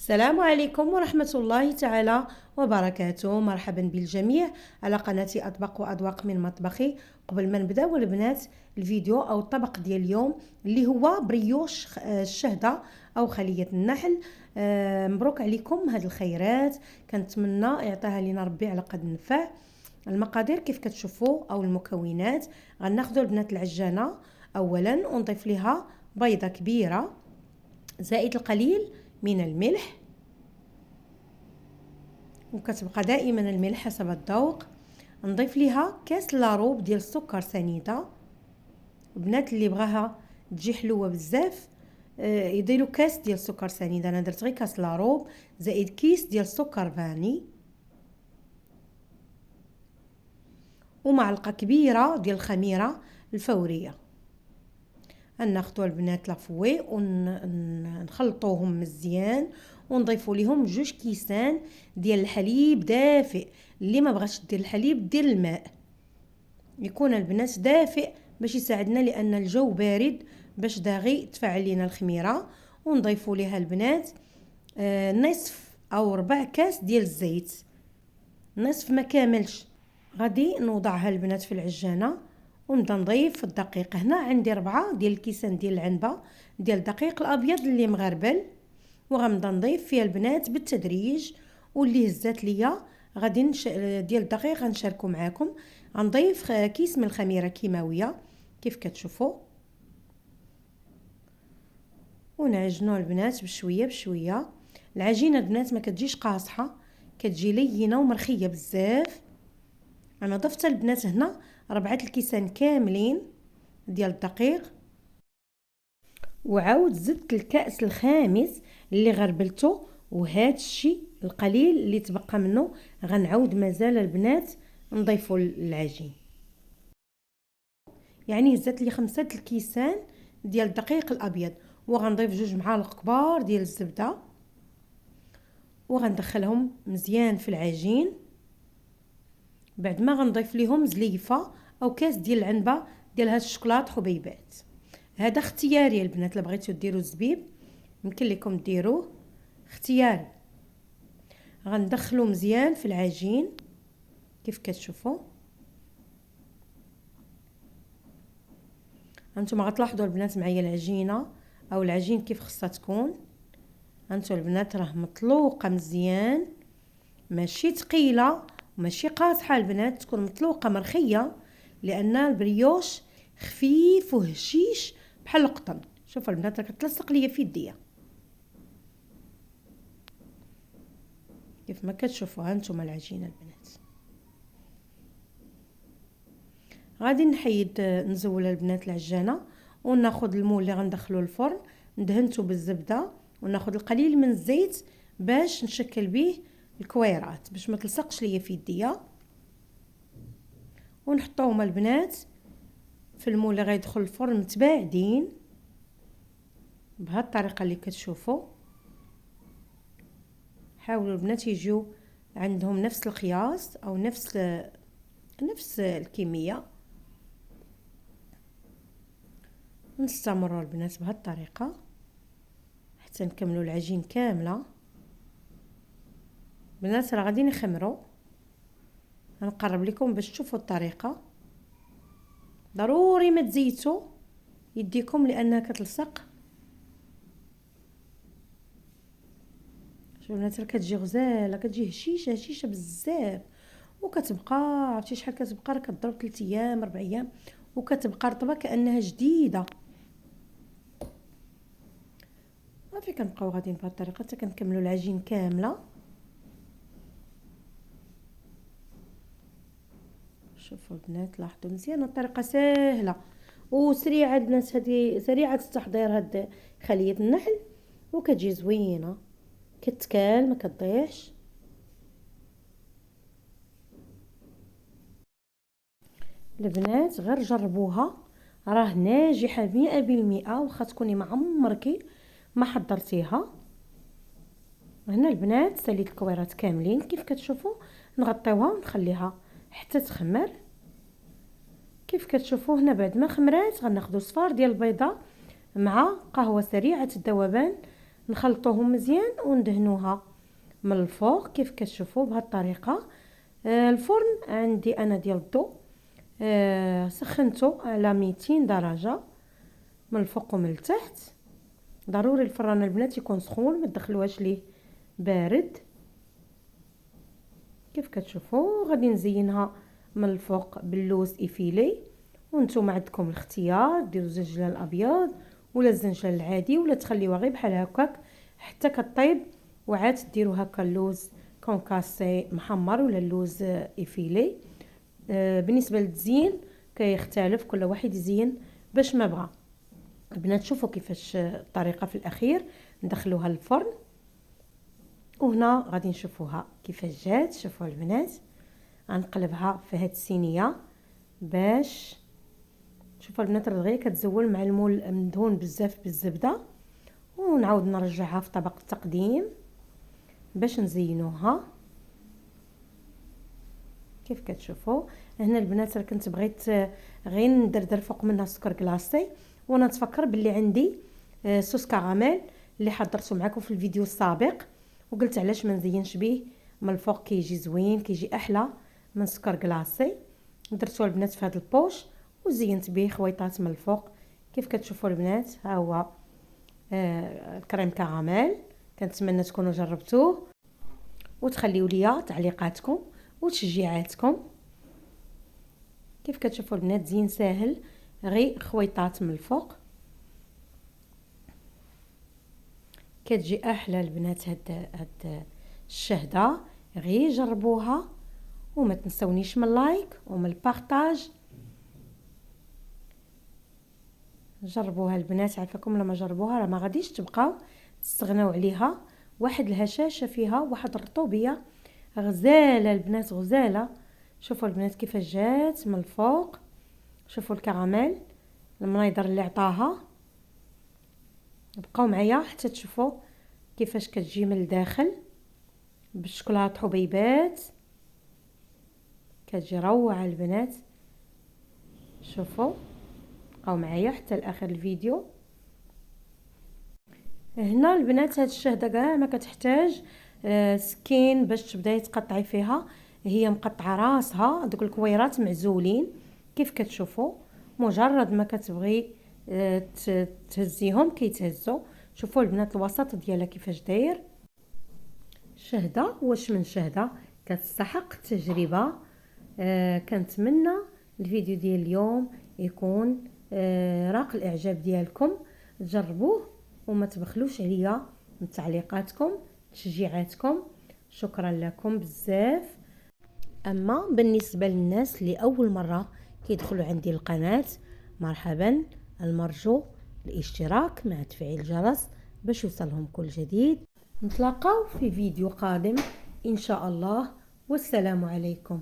السلام عليكم ورحمة الله تعالى وبركاته. مرحبا بالجميع على قناة أطبق وأذواق من مطبخي. قبل ما نبداو البنات الفيديو أو الطبق ديال اليوم اللي هو بريوش الشهدة أو خلية النحل. مبروك عليكم هاد الخيرات، كنتمنى يعطيها لنا ربي على قد نفع. المقادير كيف كتشوفوا أو المكونات، غناخدو البنات العجانة أولا ونضيف لها بيضة كبيرة زائد القليل من الملح، وكتبقى دائما الملح حسب الذوق. نضيف ليها كاس لاروب ديال السكر سنيده، البنات اللي بغاها تجي حلوه بزاف يديروا كاس ديال السكر سنيده، انا درت غير كاس لاروب زائد كيس ديال السكر فاني، ومعلقه كبيره ديال الخميره الفوريه. ناخذوا البنات لافوي ونخلطوهم مزيان ونضيفوا لهم 2 كيسان ديال الحليب دافئ. اللي ما بغاش دير الحليب دير الماء، يكون البنات دافئ باش يساعدنا لان الجو بارد باش داغي تفعل لنا الخميره. ونضيفوا ليها البنات نصف او ربع كاس ديال الزيت، نصف ما كاملش. غادي نوضعها البنات في العجانه ونبدا نضيف الدقيق. هنا عندي 4 ديال الكيسان ديال العنبه ديال الدقيق الابيض اللي مغربل، وغنبدا نضيف فيها البنات بالتدريج. واللي هزات ليا غادي ديال الدقيق غنشاركو معاكم. غنضيف كيس من الخميره كيماويه كيف كتشوفوا، ونعجنوا البنات بشويه بشويه. العجينه البنات ما كتجيش قاصحه، كتجي لينه ومرخيه بزاف. انا ضفت البنات هنا 4 الكيسان كاملين ديال الدقيق، وعاود زدت الكأس الخامس اللي غربلته، وهذا الشيء القليل اللي تبقى منه غنعاود مازال البنات نضيفوا العجين. يعني هزت لي 5 الكيسان ديال الدقيق الابيض، وغنضيف 2 معالق كبار ديال الزبده وغندخلهم مزيان في العجين. بعد ما غنضيف ليهم زليفه او كاس ديال العنبه ديال هاد الشوكولاط حبيبات. هذا اختياري البنات، الا بغيتو ديروا الزبيب يمكن لكم ديروه، اختياري. غندخلو مزيان في العجين كيف كتشوفوا. هانتوما غتلاحظوا البنات معايا العجينه او العجين كيف خصها تكون. هانتو البنات راه مطلوقه مزيان، ماشي ثقيله وماشي قاصحه البنات، تكون مطلوقه مرخيه لان البريوش خفيف وهشيش بحال القطن. شوفوا البنات راه كتلصق ليا في يديا كيف ما كتشوفوا. هانتوما العجينه البنات غادي نحيد نزول البنات العجانه، وناخذ المول اللي غندخلو الفرن ندهنتو بالزبده، وناخذ القليل من الزيت باش نشكل به الكويرات باش ما تلصقش ليا في يديا. ونحطوهم البنات في المول اللي غيدخل الفرن متباعدين بهذه الطريقه اللي كتشوفوا. حاولوا البنات يجيو عندهم نفس القياس او نفس الكميه. نستمروا البنات بهذه الطريقه حتى نكملوا العجين كامله. البنات راه غادي نخمروا، غنقرب لكم باش تشوفوا الطريقه. ضروري ما تزيتوا يديكم لانها كتلصق. شوفوا البنات راه كتجي غزاله، كتجي هشيشه بزاف، وكتبقى عرفتي شحال كتبقى، راه كضرب 3 ايام 4 ايام وكتبقى رطبه كانها جديده. صافي كنبقاو غاديين بهذه الطريقه حتى كنكملوا العجين كامله. شوفوا البنات لاحظوا مزيان الطريقه سهله وسريعه البنات، هذه سريعه التحضير. هاد خليه النحل وكتجي زوينه كتكال ما كتضيعش. البنات غير جربوها راه ناجحه 100%، واخا تكوني ما عمركي ما حضرتيها. هنا البنات ساليت الكويرات كاملين كيف كتشوفوا، نغطيوها ونخليها حتى تخمر كيف كتشوفوا. هنا بعد ما خمرات غناخذوا صفار ديال البيضه مع قهوه سريعه الذوبان نخلطوهم مزيان وندهنوها من الفوق كيف كتشوفوا بهذه الطريقه. الفرن عندي انا ديال الضوء، سخنته على 200 درجه من الفوق ومن التحت. ضروري الفران البنات يكون سخون، ما تدخلوهاش ليه بارد. كيف كتشوفوا غادي نزينها من الفوق باللوز ايفيلي، وانتم عندكم الاختيار ديروا الزنجلان الابيض ولا الزنجلان العادي، ولا تخليوها غير بحال هكاك حتى كطيب، وعاد ديروا هكا اللوز كونكاسي محمر ولا اللوز ايفيلي. بالنسبه للتزيين كيختلف، كل واحد يزين باش ما بغى. البنات شوفوا كيفاش الطريقه في الاخير ندخلوها للفرن، وهنا غادي نشوفوها كيفاش جات. شوفوا البنات غنقلبها في هاد الصينيه باش شوفوا البنات دغيا كتزول مع المول مدهون بزاف بالزبده، ونعاود نرجعها في طبق التقديم باش نزينوها. كيف كتشوفوا هنا البنات راه كنت بغيت غير ندردر فوق منها سكر كلاصي، وانا نتفكر باللي عندي صوص كراميل اللي حضرته معكم في الفيديو السابق، وقلت علاش ما نزينش به من الفوق، كيجي زوين كيجي احلى من سكر كلاصي. درتو البنات في هذا البوش وزينت به خويطات من الفوق. كيف كتشوفوا البنات ها هو كريم كراميل. كنتمنى تكونوا جربتوه وتخليوا لي تعليقاتكم وتشجيعاتكم. كيف كتشوفوا البنات زين ساهل، غير خويطات من الفوق كتجي احلى البنات. هاد الشهده غير جربوها، وما تنسونيش من اللايك ومن البارطاج. جربوها البنات، عافاكم لما جربوها راه ما غاديش تبقاو تستغناو عليها. واحد الهشاشه فيها، واحد الرطوبيه غزاله البنات غزاله. شوفوا البنات كيفاش جات من الفوق، شوفوا الكراميل المنيضر اللي عطاها. بقاو معايا حتى تشوفوا كيفاش كتجي من الداخل بالشوكولاته حبيبات، كتجي روعه البنات. شوفوا بقاو معايا حتى لاخر الفيديو. هنا البنات هاد الشهده كاع ما كتحتاج سكين باش تبداي تقطعي فيها، هي مقطعه راسها، دوك الكويرات معزولين كيف كتشوفوا. مجرد ما كتبغي تهزيهم كيتهزوا. شوفوا البنات الوسط ديالها كيفاش داير. شهده واش من شهده كتستحق التجربه. كنتمنى الفيديو ديال اليوم يكون راق الاعجاب ديالكم، تجربوه وما تبخلوش عليا من تعليقاتكم تشجيعاتكم. شكرا لكم بزاف. اما بالنسبه للناس اللي اول مره كيدخلوا عندي القناه، مرحبا، المرجو الاشتراك مع تفعيل الجرس باش يوصلهم كل جديد. نتلاقاو في فيديو قادم ان شاء الله، والسلام عليكم.